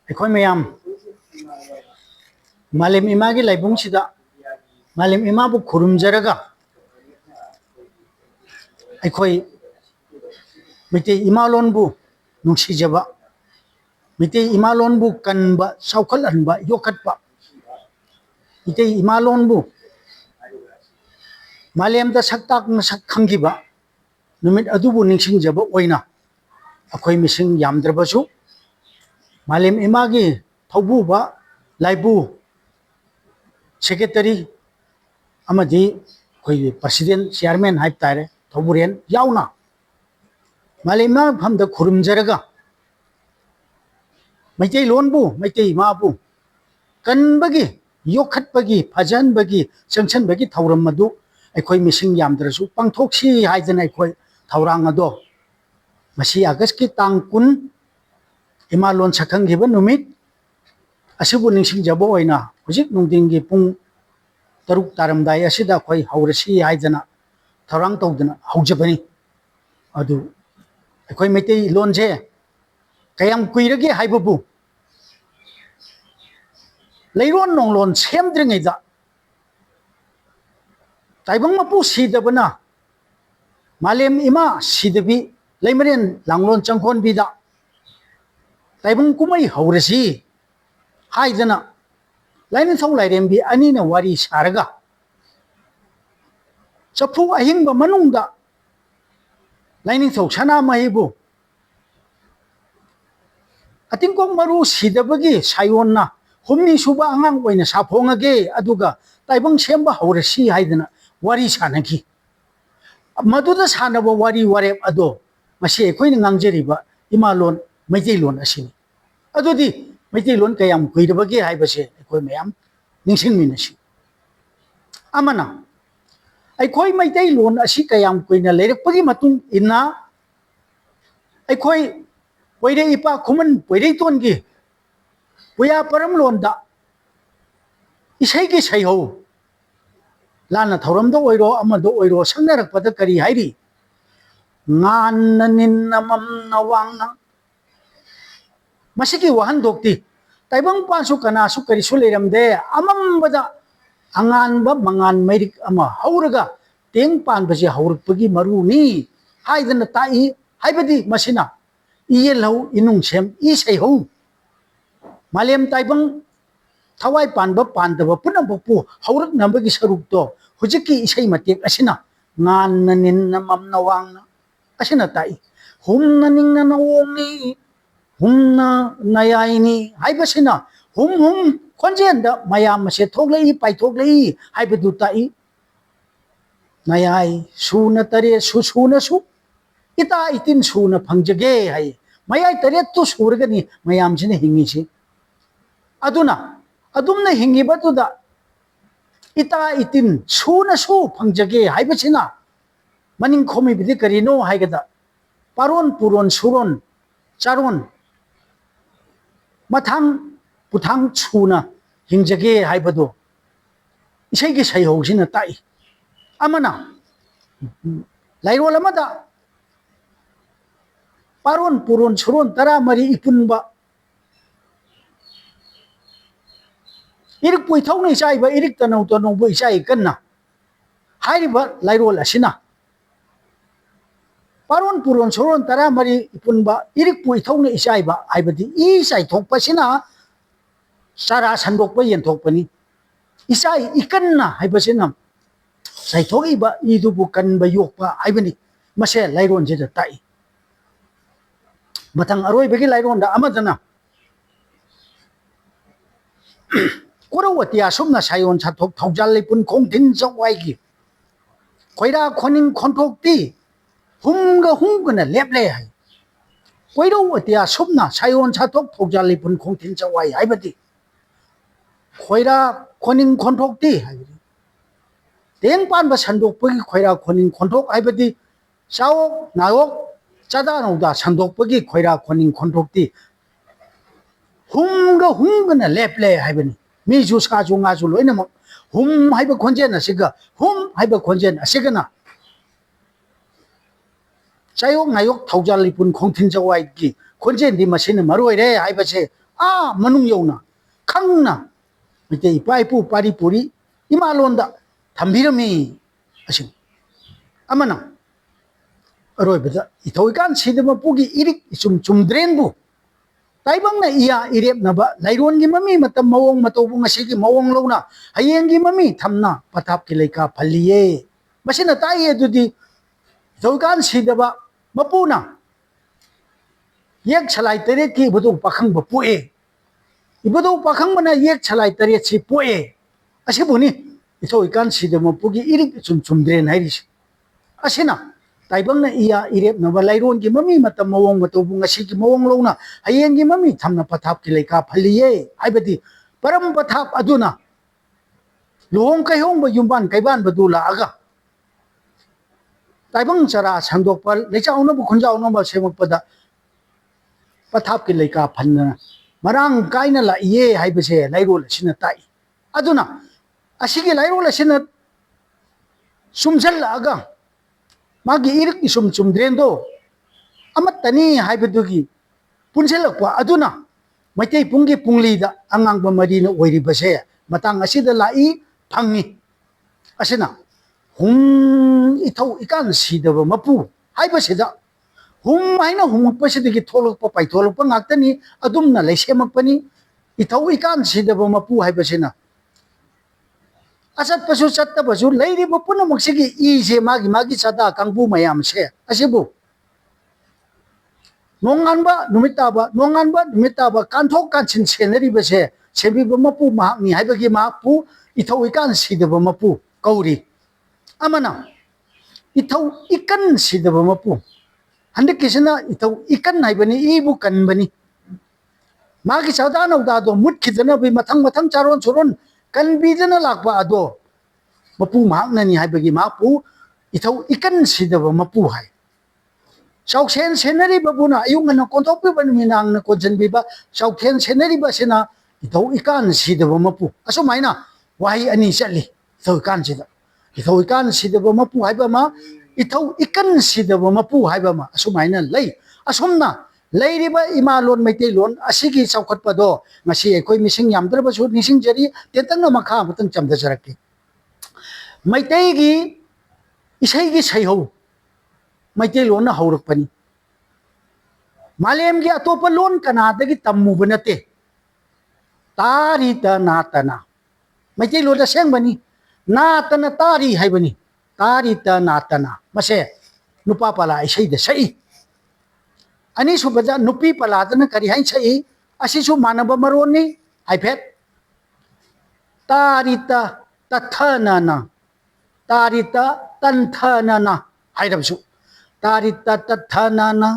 ꯑꯩꯈꯣꯏ ꯃꯌꯥꯝ ꯃꯥꯂꯦꯝ ꯏꯃꯥꯒꯤ ꯂꯩꯕꯨꯡꯁꯤꯗ ꯃꯥꯂꯦꯝ ꯏꯃꯥꯕꯨ ꯈꯨꯔꯨꯝꯖꯔꯒ ꯑꯩꯈꯣꯏ ꯃꯩꯇꯩ ꯏꯃꯥꯂꯣꯟꯕꯨ ꯅꯨꯡꯁꯤꯖꯕ ꯃꯩꯇꯩ ꯏꯃꯥꯂꯣꯟꯕꯨ ꯀꯟꯕ ꯆꯥꯎꯈꯠꯍꯟꯕ ꯌꯣꯛꯈꯠꯄ ꯃꯩꯇꯩ ꯏꯃꯥꯂꯣꯟꯕꯨ ꯃꯥꯂꯦꯝꯗ ꯁꯛ ꯇꯥꯛꯅ ꯁꯛ ꯈꯪꯈꯤꯕ ꯅꯨꯃꯤꯠ ꯑꯗꯨꯕꯨ ꯅꯤꯡꯁꯤꯡꯖꯕ ꯑꯣꯏꯅ ꯑꯩꯈꯣꯏ ꯃꯤꯁꯤꯡ ꯌꯥꯝꯗ꯭ꯔꯕꯁꯨ ꯃꯥꯂꯦꯝ ꯏꯃꯥꯒꯤ ꯊꯧꯕꯨꯕ ꯂꯥꯏꯕꯨ ꯁꯦꯀ꯭ꯔꯦꯇꯔꯤ ꯑꯃꯗꯤ ꯑꯩꯈꯣꯏꯒꯤ ꯄ꯭ꯔꯁꯤꯗꯦꯟ ꯆꯤꯌꯔꯃꯦꯟ ꯍꯥꯏꯕ ꯇꯥꯔꯦ ꯊꯧꯕꯨꯔꯦꯟ ꯌꯥꯎꯅ ꯃꯥꯂꯦꯝ ꯏꯃꯥ ꯃꯐꯝꯗ ꯈꯨꯔꯨꯝꯖꯔꯒ ꯃꯩꯇꯩꯂꯣꯟꯕꯨ ꯃꯩꯇꯩ ꯏꯃꯥꯕꯨ ꯀꯟꯕꯒꯤ ꯌꯣꯛꯈꯠꯄꯒꯤ ꯐꯖꯍꯟꯕꯒꯤ ꯆꯪꯁꯟꯕꯒꯤ ꯊꯧꯔꯝ ꯑꯗꯨ ꯑꯩꯈꯣꯏ ꯃꯤꯁꯤꯡ ꯌꯥꯝꯗ꯭ꯔꯁꯨ ꯄꯥꯡꯊꯣꯛꯁꯤ ꯍꯥꯏꯗꯅ ꯑꯩꯈꯣই ꯊꯧꯔꯥꯡ ꯑꯗꯣ ꯃꯁꯤ ꯑꯥꯒꯁꯠꯀꯤ ꯇꯥꯡ 10 ꯏꯃꯥꯂꯣꯟ ꯁꯛꯈꯪꯈꯤꯕ ꯅꯨꯃꯤꯠ ꯑꯁꯤꯕꯨ ꯅꯤꯡꯁꯤꯡꯖꯕ ꯑꯣꯏꯅ ꯍꯧꯖꯤꯛ ꯅꯨꯡꯊꯤꯟꯒꯤ ꯄꯨꯡ 6 ꯇꯥꯔꯝꯗꯥꯏ ꯑꯁꯤꯗ ꯑꯩꯈꯣꯏ ꯍꯧꯔꯁꯤ ꯍꯥꯏꯗꯅ ꯊꯧꯔꯥꯡ ꯇꯧꯗꯅ ꯍꯧꯖꯕꯅꯤ ꯑꯗꯨ ꯑꯩꯈꯣꯏ ꯃꯩꯇꯩ ꯂꯣꯟꯁꯦ ꯀꯌꯥꯝ ꯀꯨꯏꯔꯒꯦ ꯍꯥꯏꯕꯕꯨ ꯂꯩꯔꯣꯟ ꯅꯣꯡꯂꯣꯟ ꯁꯦꯝꯗ꯭ꯔꯤꯉꯩꯗ ꯇꯥꯏꯕꯪ ꯃꯄꯨ ꯁꯤꯗꯕꯅ ꯃꯥꯂꯦꯝ ꯏꯃꯥ ꯁꯤꯗꯕꯤ ꯂꯩꯃꯔꯦꯟ ꯂꯥꯡꯂꯣꯟ ꯆꯪꯈꯣꯟꯕꯤꯗ ꯇꯥꯏꯕꯪ ꯀꯨꯝꯍꯩ ꯍꯧꯔꯁꯤ ꯍꯥꯏꯗꯅ ꯂꯥꯏꯅꯤꯡꯊꯧ ꯂꯥꯏꯔꯦꯝꯕꯤ ꯑꯅꯤꯅ ꯋꯥꯔꯤ ꯁꯥꯔꯒ ꯆꯐꯨ ꯑꯍꯤꯡꯕ ꯃꯅꯨꯡꯗ ꯂꯥꯏꯅꯤꯡꯊꯧ ꯁꯅꯥꯃꯍꯤꯕꯨ ꯑꯇꯤꯡꯀꯣꯛ ꯃꯔꯨ ꯁꯤꯗꯕꯒꯤ ꯁꯥꯌꯣꯟꯅ ꯍꯨꯝꯅꯤ ꯁꯨꯕ ꯑꯉꯥꯡ ꯑꯣꯏꯅ ꯁꯥꯐꯣꯡꯉꯒꯦ ꯑꯗꯨꯒ ꯇꯥꯏꯕꯪ ꯁꯦꯝꯕ ꯍꯧꯔꯁꯤ ꯍꯥꯏꯗꯅ ꯋꯥꯔꯤ ꯁꯥꯅꯈꯤ ꯃꯗꯨꯗ ꯁꯥꯟꯅꯕ ꯋꯥꯔꯤ ꯋꯥꯔꯦꯞ ꯑꯗꯣ ꯃꯁꯤ ꯑꯩꯈꯣꯏꯅ ꯉꯥꯡꯖꯔꯤꯕ ꯏꯃꯥꯂꯣꯟ ꯃꯩꯇꯩꯂꯣꯟ ꯑꯁꯤꯅꯤ ꯑꯗꯨꯗꯤ ꯃꯩꯇꯩꯂꯣꯟ ꯀꯌꯥꯝ ꯀꯨꯏꯔꯕꯒꯦ ꯍꯥꯏꯕꯁꯦ ꯑꯩꯈꯣꯏ ꯃꯌꯥꯝ ꯅꯤꯡꯁꯤꯡꯃꯤꯟꯅꯁꯤ ꯑꯃꯅ ꯑꯩꯈꯣꯏ ꯃꯩꯇꯩꯂꯣꯟ ꯑꯁꯤ ꯀꯌꯥꯝ ꯀꯨꯏꯅ ꯂꯩꯔꯛꯄꯒꯤ ꯃꯇꯨꯡ ꯏꯟꯅ ꯑꯩꯈꯣꯏ ꯄꯣꯏꯔꯩ ꯏꯄꯥ ꯈꯨꯃꯟ ꯄꯣꯏꯔꯩꯇꯣꯟꯒꯤ ꯄꯨꯌꯥ ꯄꯔꯝꯂꯣꯟꯗ ꯏꯁꯩꯒꯤ ꯁꯩꯍꯧ ꯂꯥꯟꯅ ꯊꯧꯔꯝꯗ ꯑꯣꯏꯔꯣ ꯑꯃꯗ ꯑꯣꯏꯔꯣ ꯁꯛꯅꯔꯛꯄꯗ ꯀꯔꯤ ꯍꯥꯏꯔꯤ ꯉꯥꯟꯅ ꯅꯤꯟꯅ ꯃꯝꯅ ꯋꯥꯡꯅ ꯃꯁꯤꯒꯤ ꯋꯥꯍꯟꯊꯣꯛꯇꯤ ꯇꯥꯏꯕꯪꯄꯥꯟꯁꯨ ꯀꯅꯥꯁꯨ ꯀꯔꯤꯁꯨ ꯂꯩꯔꯝꯗꯦ ꯑꯃꯝꯕꯗ ꯑꯉꯥꯟꯕ ꯃꯉꯥꯟ ꯃꯩꯔꯤꯛ ꯑꯃ ꯍꯧꯔꯒ ꯇꯦꯡ ꯄꯥꯟꯕꯁꯦ ꯍꯧꯔꯛꯄꯒꯤ ꯃꯔꯨꯅꯤ ꯍꯥꯏꯗꯅ ꯇꯥꯛꯏ ꯍꯥꯏꯕꯗꯤ ꯃꯁꯤꯅ ꯏꯌꯦꯜꯍꯧ ꯏꯅꯨꯡꯁꯦꯝ ꯏꯁꯩꯍꯧ ꯃꯥꯂꯦꯝ ꯇꯥꯏꯕꯪ ꯊꯋꯥꯏ ꯄꯥꯟꯕ ꯄꯥꯟꯗꯕ ꯄꯨꯝꯅꯃꯛꯄꯨ ꯍꯧꯔꯛꯅꯕꯒꯤ ꯁꯔꯨꯛꯇꯣ ꯍꯧꯖꯤꯛꯀꯤ ꯏꯁꯩ ꯃꯇꯦꯛ ꯑꯁꯤꯅ ꯉꯥꯟꯅ ꯅꯤꯟꯅ ꯃꯝꯅ ꯋꯥꯡꯅ ꯑꯁꯤꯅ ꯇꯥꯛꯏ ꯍꯨꯝꯅ ꯅꯤꯡꯅ ꯅꯋꯣꯡꯅꯤ ꯍꯨꯝꯅ ꯅꯌꯥꯏꯅꯤ ꯍꯥꯏꯕꯁꯤꯅ ꯍꯨꯝ ꯍꯨꯝ ꯈꯣꯟꯖꯦꯜꯗ ꯃꯌꯥꯝ ꯑꯁꯦ ꯊꯣꯛꯂꯛꯏ ꯄꯥꯏꯊꯣꯛꯂꯛꯏ ꯍꯥꯏꯕꯗꯨ ꯇꯥꯛꯏ ꯅꯌꯥꯏ ꯁꯨꯅ ꯇꯔꯦꯠ ꯁꯨꯅꯁꯨ ꯏꯇꯥ ꯏꯇꯤꯟ ꯁꯨꯅ ꯐꯪꯖꯒꯦ ꯍꯥꯏ ꯃꯌꯥꯏ ꯇꯔꯦꯠꯇꯨ ꯁꯨꯔꯒꯅꯤ ꯃꯌꯥꯝꯁꯤꯅ ꯍꯤꯡꯉꯤꯁꯤ ꯑꯗꯨꯅ ꯑꯗꯨꯝꯅ ꯍꯤꯡꯉꯤꯕꯗꯨꯗ ꯏꯇꯥ ꯏꯇꯤꯟ ꯁꯨꯅꯁꯨ ꯐꯪꯖꯒꯦ ꯍꯥꯏꯕꯁꯤꯅ ꯃꯅꯤꯡ ꯈꯣꯝꯃꯤꯕꯗꯤ ꯀꯔꯤꯅꯣ ꯍꯥꯏꯒꯗ ꯄꯥꯔꯣꯟ ꯄꯨꯔꯣꯟ ꯁꯨꯔꯣꯟ ꯆꯥꯔꯣꯟ ꯃꯊꯥꯡ ꯄꯨꯊꯥꯡ ꯁꯨꯅ ꯍꯤꯡꯖꯒꯦ ꯍꯥꯏꯕꯗꯣ ꯏꯁꯩꯒꯤ ꯁꯩꯍꯧꯁꯤꯅ ꯇꯥꯛꯏ ꯑꯃꯅ ꯂꯥꯏꯔꯣꯜ ꯑꯃꯗ ꯄꯥꯔꯣꯟ ꯄꯨꯔꯣꯟ ꯁꯨꯔꯣꯟ 14 이pun바 이릭 부이ꯊꯧꯅ ꯏꯆꯥꯏꯕ 이릭 ꯇꯅꯧ ꯇꯅꯧꯕ ꯏꯆꯥꯏ ꯀꯟꯅ ꯍꯥꯏꯔꯤꯕ ꯂꯥꯏꯔꯣꯜ ꯑꯁꯤꯅ ꯄꯥꯔꯣꯟ ꯄꯨꯔꯣꯟ ꯁꯨꯔꯣꯟ 14 이pun바 이릭 부이ꯊꯧꯅ ꯏꯆꯥꯏꯕ ꯍꯥꯏꯕꯗꯤ ꯏ ꯆꯥꯏꯊꯣꯛꯄꯁꯤꯅ ꯆꯥꯔꯥ ꯁꯟꯗꯣꯛꯄ ꯌꯦꯟꯊꯣꯛꯄꯅꯤ ꯏꯆꯥꯏ 이끈나 ꯍꯥꯏꯕꯁꯤꯅ ꯆꯥꯏꯊꯣꯛꯏꯕ 이두부 ꯀꯟꯕ ꯌꯣꯛꯄ ꯍꯥꯏꯕꯅꯤ ꯃꯁꯦ ꯂꯥꯏꯔꯣꯟꯁꯤꯗ ꯇꯥꯛꯏ ꯃꯊꯪ ꯑꯔꯣꯏꯕꯒꯤ ꯂꯥꯏꯔꯣꯟꯗ ꯑꯃꯗꯅ ꯀꯣꯔꯧ ꯑꯇꯤꯌꯥ ꯁꯨꯝꯅ ꯁꯥꯌꯣꯟ ꯁꯥꯊꯣꯛ ꯊꯧꯖꯥꯜ ꯂꯩꯄꯨꯟ ꯈꯣꯡꯊꯤꯟ ꯆꯛꯋꯥꯏꯒꯤ ꯈꯣꯏꯔꯥ ꯈꯣꯅꯤꯡ ꯈꯣꯟꯊꯣꯛꯇꯤ ꯍꯨꯝꯒꯅ ꯂꯦꯞꯂꯦ ꯍꯥꯏ ꯀꯣꯏꯔꯧ ꯑꯇꯤꯌꯥ ꯁꯨꯝꯅ ꯁꯥꯌꯣꯟ ꯁꯥꯊꯣꯛ ꯊꯧꯖꯥꯜ ꯂꯩꯄꯨꯟ ꯈꯣꯡꯊꯤꯟ ꯆꯛꯋꯥꯏ ꯍꯥꯏꯕꯗꯤ ꯈꯣꯏꯔꯥ ꯈꯣꯅꯤꯡ ꯈꯣꯟꯊꯣꯛꯇꯤ ꯍꯥꯏꯕꯗꯤ ꯇꯦꯡ ꯄꯥꯟꯕ ꯁꯟꯗꯣꯛꯄꯒꯤ ꯈꯣꯏꯔꯥ ꯈꯣꯅꯤꯡ ꯈꯣꯟꯊꯣꯛ ꯍꯥꯏꯕꯗꯤ ꯆꯥꯋꯣꯛ ꯅꯥꯌꯣꯛ ꯆꯥꯗꯥ ꯅꯧꯗꯥ ꯁꯟꯗꯣꯛꯄꯒꯤ ꯈꯣꯏꯔꯥ ꯈꯣꯅꯤꯡ ꯈꯣꯟꯊꯣꯛꯇꯤ ꯍꯨꯝꯒꯅ ꯂꯦꯞꯂꯦ ꯍꯥꯏꯕꯅꯤ ꯃꯤꯁꯨ ꯁꯥꯁꯨ ꯉꯥꯁꯨ ꯂꯣꯏꯅꯃꯛ ꯍꯨꯝ ꯍꯥꯏꯕ ꯈꯣꯟꯖꯦꯜ ꯑꯁꯤꯒ ꯍꯨꯝ ꯍꯥꯏꯕ ꯈꯣꯟꯖꯦꯜ ꯑꯁꯤꯒꯅ ꯆꯥꯌꯣꯛ ꯅꯥꯌꯣꯛ ꯊꯧꯖꯥꯜ ꯂꯩꯄꯨꯟ ꯈꯣꯡꯊꯤꯟ ꯆꯛꯋꯥꯏꯒꯤ ꯈꯣꯟꯖꯦꯜꯗꯤ ꯃꯁꯤꯅ ꯃꯔꯨ ꯑꯣꯏꯔꯦ ꯍꯥꯏꯕꯁꯦ मनुंग यौना खंगना मैते इपाइपु पारी पुरी इमा लोंदा थंबिरमी असिंग अमना अरोइबदा इथोइकान सिदम पुगी इरिक इचुम चुमद्रेनबु ताइबंगना इया इरेबनबा लाइरोनगी ममी मतम मवोंग मतोबु ngasiगी मवोंग लौना हयेंगी ममी थमना पथाप की लेका फलिए मसिना ताइए दुदी इथोइकान सिदबा मपुना येक छलाई तरे की बदु पाखंग बपुए इबदु पाखंग बना येक छलाई तरे छि पुए असिबुनी इथोइकान सिदम पुगी इरिक इचुम चुमद्रेन हाइरिस असिना ताइबंगना इया इरेब नबा लाइरोन की ममी मतम मवोंग मतोबु ngasiगी मवोंग लौना हयेंगी ममी थमना पथाप की लेका फलिए हाइबदी परम पथाप अदुना लोंग कयोंग ब युमबान कैबान बदु लागा ताइबंग चरा संदोकपा लेचाउनो बु खुंजाउनो ब सेमकपदा पथाप की लेका फन्ना मरांग काइना लाइए हाइबसे लाइरोल सिना ताई अदुना असिगी लाइरोल सिना सुमजल लागा मागी इरक इसुम चुमद्रेंदो अमतनी हाइबदुगी पुंसेलकवा अदुना मैतै पुंगी पुंगलीदा अंगांग मरीना ओइरिबसे मतंग असिदा लाई फंगी असिना हुम इथौ इकान सिदब मपु हाइबसेदा हुम हाइना हुमपसिदगी थोलकप पाइथोलकप ngakतनी अदुमना लैसेमकपनी इथौ इकान सिदब मपु हाइबसेना असत पशु सत्त पशु लैरी बपुन मक्सिगी इसे मागी मागी सदा कांगबु मयाम से असिबु नोंगानबा कांथोक कांचिन सेनरी बसे सेबी मपु माहनी हाइबगी मापु इथौ इकान सिदब मपु कौरी अमना इथौ इकन सिदब मपु हंदे किसना इथौ इकन हाइबनी इबु कनबनी मागी सदा नौदा दो मुट खिदना बि मथंग मथंग चारोन सुरोन कनबीदना लाकपा अदो मपु माहननी हाइबगी मापु इथौ इकन सिदब मपु हाइ साउखेन सेनरी बबुना अयुंगना कोंथोपि बनिमिनांग न कोजनबिबा साउखेन सेनरी बसेना इथौ इकान सिदब मपु असुमाइना वाही अनि चली इथौ इकान सिदा इथौ इकान सिदब मपु हाइबमा इथौ इकन सिदब मपु हाइबमा असुमाइना लई असुमना लैरिबा इमालोन मैतेलोन असिगी चौखटपदो ngasi एकोइ मिसिंग यामद्रबसु निसिंग जरी तेतंगना मखा मतंग चमदजरके मैतेगी इसैगी सैहौ मैतेलोन हौरकपनी मालेमगी अतोप लोन कनादगी तम्मुब नते तारी त नातना मैतेलोन सेंगबनी नातना तारी हाइबनी तारी त नातना मसे नुपा पला इसैद सै अनि सुबजा नुपी पलादन करी हाइ छै असिसु मानब मरोनी हाइफेट तारिता तथनना तारिता तंथनना हाइरबसु तारिता तथनना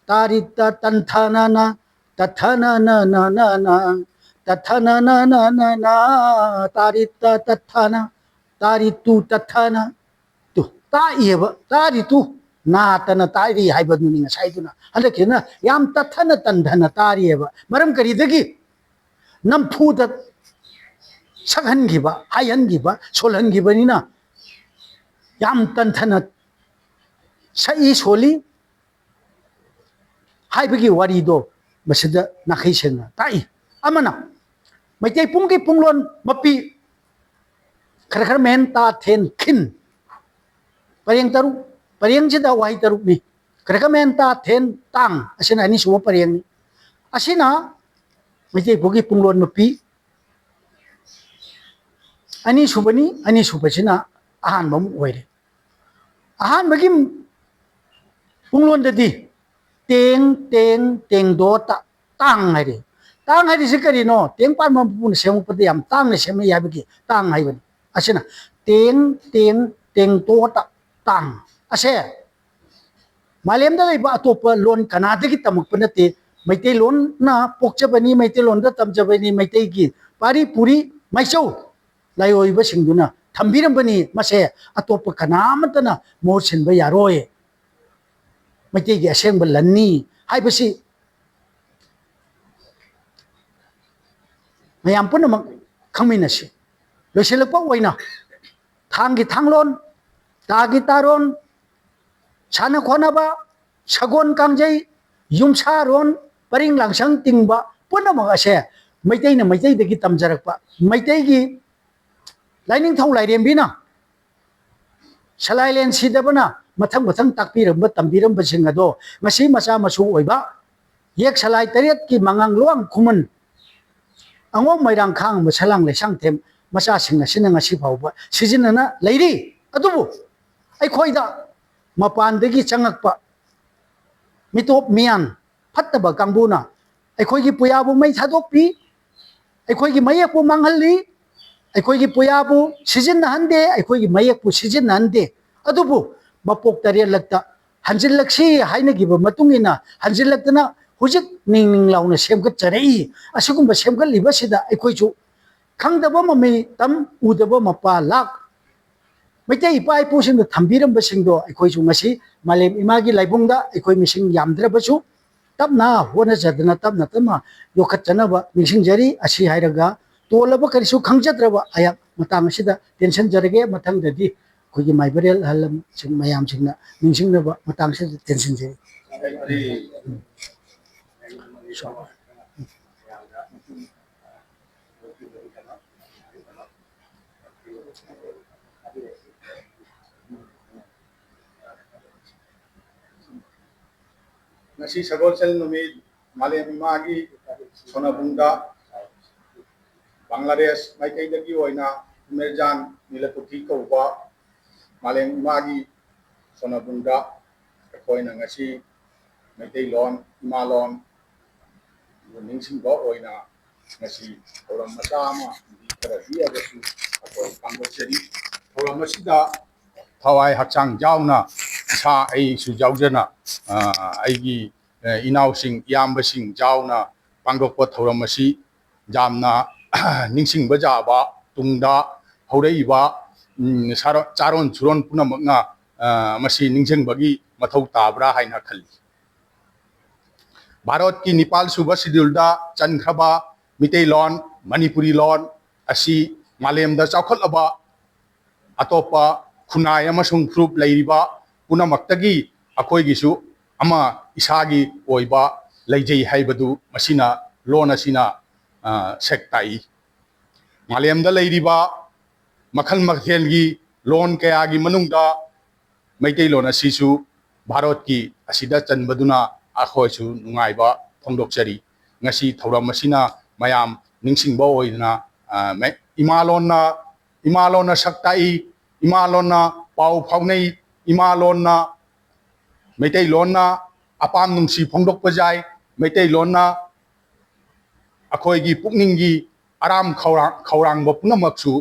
तारिता तंथनना तथननननना तथननननना तारिता तथना तारितु तथना तु ताइब तारितु नातन तारी हाइबदुनी ngsaiduna हलकिना याम तथन तंधन तारिएबा मरम करीदगी नमफुदा सगहनगिबा हायनगिबा सोलहनगिबनिना याम तंथन सई सोली हाइबगी वारीदो मसिदा नाखैसेना ताई अमना मैतै पुंगी पुंगलोन मपी खरखर मेन ता थेन खिन परियंग तरु परियंग जिदा वाही तरुकनी खरखमेन ता थेन तांग असिना अनि सुव परियंग असिना मैतै पुगी पुंगलोन मपी अनि सुबसिना आहान बम ओइरे आहान बगी पुंगलोन ददी तेंग तेंग तेंग दो तांग हाइरे तांग हाइरे से करिनो तेंग पान मपुन सेमुपदे याम तांग ने सेमे याबगी तांग हाइबनी असिना तेंग तेंग तेंग दो तांग असे मालेमदा लेबा अतोप लोन कनादगी तमकप नते मैतै लोन ना पोक्चबनी मैतै लोन दा तमजबनी मैतै की पारी पुरी मैचौ लायोइबा सिंगदुना थंबिरमबनी मसे अतोप कनामतना मोरसिनबा यारोय मैतै की असेंब लन्नी हाइबसी मयाम पुनमक खंमिनसी लोसेलपा ओइना थांगी थांगलोन तागी तारोन साना खोनाबा सगोन कांजै युमसारोन परिंग लांसंग तिंगबा पुनमक असे मैतैना मैतैदगी तमजरकपा मैतैगी लाइनिंगथौ लाइरेमबिना सलाइलेन सिदबना मथंग मथंग ताकपीरब तंबीरबसिंग अदो ngasi macha masu oiba yek salai tariat ki mangang luang khuman angom mairang khang masalang le sangthem macha singna sina ngasi phawba sijinana leiri adubu ai khoida mapan degi changakpa mitop mian phattaba kangbuna ai khoigi puyabu mai thadokpi ai khoigi mayak pu manghalli ai khoigi puyabu sijinna hande ai khoigi mayak pu sijinna hande adubu mapok tariat lakta hanjil laksi haina giba matungina hanjil laktana hujik ning launa semkat charai asugumba semkat liba sida ai khoichu khangdaba mami tam udaba mapa lak maitai ipai pu sing thambiram basing do ai khoichu ngasi malem imagi laibungda ai khoi mising yamdra bachu tapna hona jadna tapna tama yokhat chanaba mising jari asi hairaga tolaba karisu khangjadraba ayak matang sida tension jarage mathang dadi khogi maibarel halam sing mayam singna ningsingnaba matang sida tension jari ngasi sagolsel numit malem imagi sonabungda Bangladesh maikaidagi oina Umerjan Nilaputhi kauba malem imagi sonabungda akoina ngasi maitai lon imalon ningsingba oina ngasi thoram macha ama khara diabasu akoi pangbochari thoram masida thawai hakchang jauna sa ai su jaujana aigi inausing iyambasing jauna pangdokpa thoram asi jamna ningsing bajaba tungda horeiba charon churon punamakna masi ningsing bagi mathau tabra haina khali Bharat ki Nepal suba schedule da chankraba mitei lon Manipuri lon asi malemda chaukhotaba atopa khunai amasung group leiriba punamakta akoi gisu ama isagi oiba leijei haibadu masina lon asina sektai malemda leiriba makhal makhel gi lon kaya gi manungda maitei lon asisu bharat ki asida chanbaduna akhoi su nungaiba phongdokchari ngasi thoram masina mayam ningsingba oidna imalona saktai imalona pau phaunei imalona maitai lonna apam nungsi phongdokpa jai maitai lonna akhoi gi pukning gi aram khaurang ba punamaksu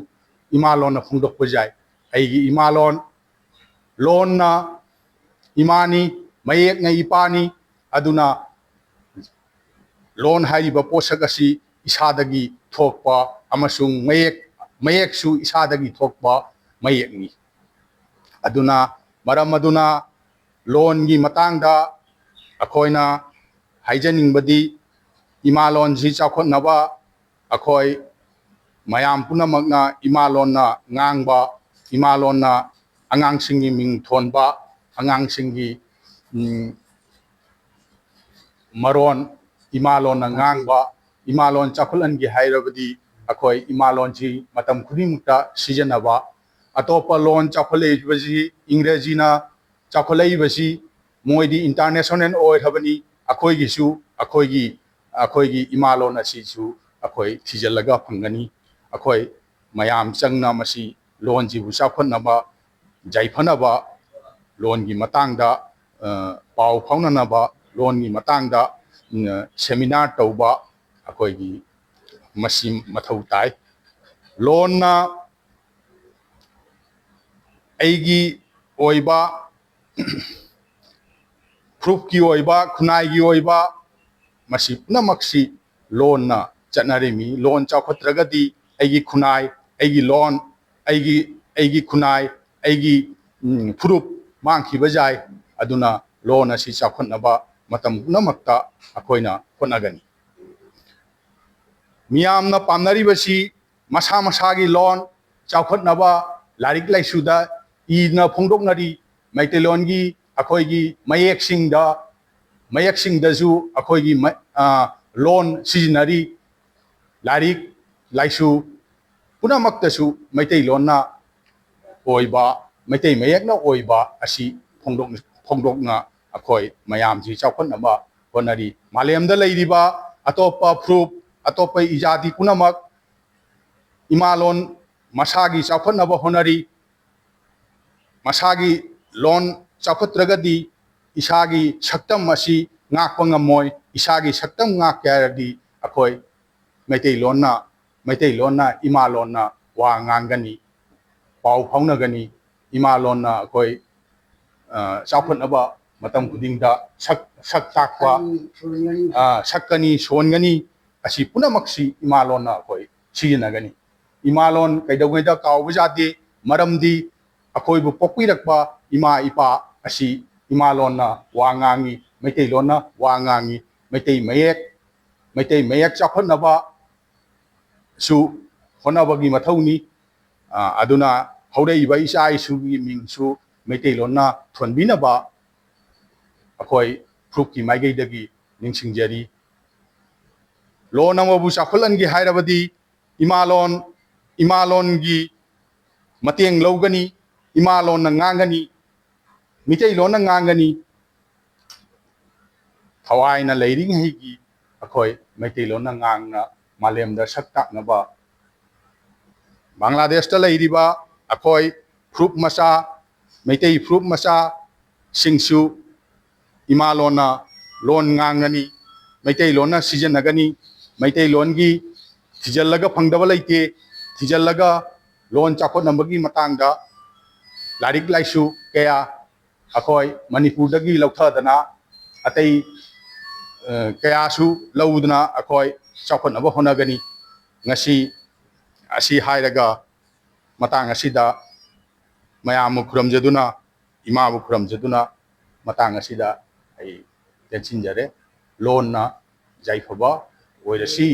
imalona phongdokpa jai ai gi imalon lonna imani mayek ngai ipani aduna lon haiba posagasi isadagi thokpa amasung mayek su isadagi thokpa mayek ni aduna maram aduna lon gi matangda akoina haijaning badi imalon ji chakhotnaba akoi mayam punamakna imalonna ngangba imalonna angang singi ming thonba angang singi maron imalon ngangba imalon chakhulan gi hairabadi akoi imalon ji matam khudimukta sijanaba atopa lon chakhulei baji ingrejina chakhulei baji moidi international oi habani akoi gisu akoi gi imalon asisu akoi thijalaga phangani akoi mayam changna masi lon ji bu chakhonaba jaifanaba lon gi matangda pau phaunanaba lon gi matangda seminar tauba akoi gi masi mathau tai lon na aigi oiba proof ki oiba khunai gi oiba masi punamaksi lon na chanarimi lon chakhotragadi aigi khunai aigi lon aigi khunai aigi proof mangkhiba jai aduna lon asi chakhotnaba matam punamakta akoina honagani miyamna pamnaribasi masa masagi lon chakhotnaba larik laisuda ina phongdoknari maitelon gi akoi gi mayek singda ju akoi gi लोन सिजनरी लारिक लाइसु पुनमक्तसु मैतै लोनना ओइबा मैतै मयेकना ओइबा असी फोंदोकना अखोय मयामजी चावखनबा होनरी मालेमदा लैरिबा अतोपा प्रूफ अतोपा इजादी पुनमक इमालोन मसागी चावखनबा होनरी मसागी लोन चावखत्रगदी इसागी सक्तम असी ngakpa ngamoy isagi saktam ngak kyaradi akhoi maitai lonna ima lonna wa ngangani pau phaunagani ima lonna akhoi chawphan aba matam khudingda sak takwa sakkani songani asi punamaksi ima lonna akhoi sijinagani ima lon kaidaweda kawbajati maramdi akhoi bu pokpirakpa ima ipa asi ima lonna wa ngangi Meitei लोना वांगांगी मैतै मयेक चाखनबा सु होनबगी मथौनी अदुना हौरैबा इसा इसुगी मिंगसु मैतै लोना थोनबिनबा अखोय proof की माइगैदगी निंगसिंगजरी loan अमबु चाखलनगी हायरबदी इमालोन की मतेंग लौगनी इमालोन nganगनी मितै loan nganगनी हवाईना लेरिंग हैगी अखोय मैतेलोना nganगना मालेमदा सक्ताकनबा बांग्लादेश ता लेरिबा अखोय proof मसा मैतै प्रूफ मसा सिंगसु इमालोना लोन nganगनी मैतेलोना सिजनगनी मैतेलोनगी थिजल्लगा फंगदबा लैते थिजल्लगा लोन चाखोनबगी मतंगदा लारिक लाइसु कया अखोय मणिपुरदगी लौथदना अतै कयासु लौदना अखोय चाखोनबा होनगनी ngasi asi hairaga matang asida mayamu khuramjaduna imabu khuramjaduna matang asida ai tensinjare loan na jaifaba oirasi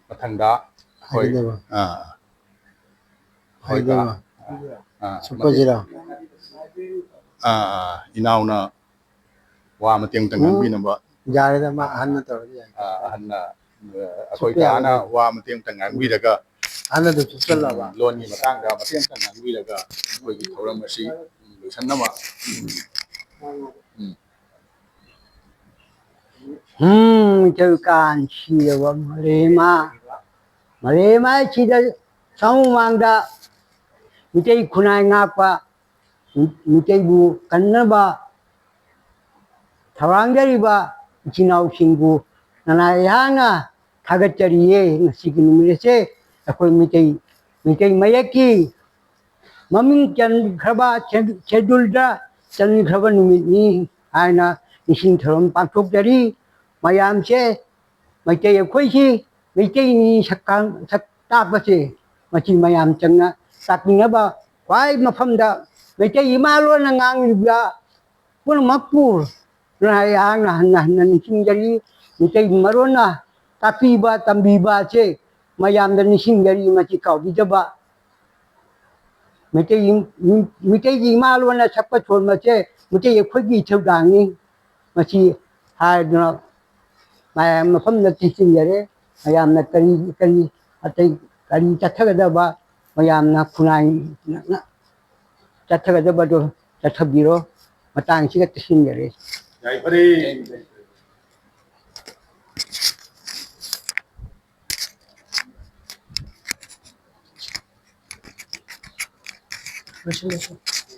mathangda hoi hoiga supajira inauna wa mateng tangan binaba jare da ma hanna to hanna akhoi kana wa mateng tangan biraga hanna do chukalla ba loan ni matangda mateng tangan biraga khoi gi thoram asi loisannama chau kan chi wa marema chi da samu mangda mitei khunai ngakpa mitei bu kannaba thawangariba chinau singbu nana yana thagachariye ngasigi numirese akhoi mitei mayaki maming chan khaba schedule da chan khaba numini aina nising thorom pakthok jari mayam che mitei akhoi si mitei ni sakang sakta pase machi mayam changna sakningaba kwai mafamda mitei imalo na ngangibya pun makpur Raya na nising-jari mitay marona tapiba tambiba che mayam da nising-jari machi kaubijaba mitay imalo na sakpa chorma che mitay ekhoi chawdangi machi haidna mayam mafam na tising-jari mayam na kari atay kari chathagadaba mayam na khunai chathagadaba do chathabiro matang siga tising-jari jai pare Masuk.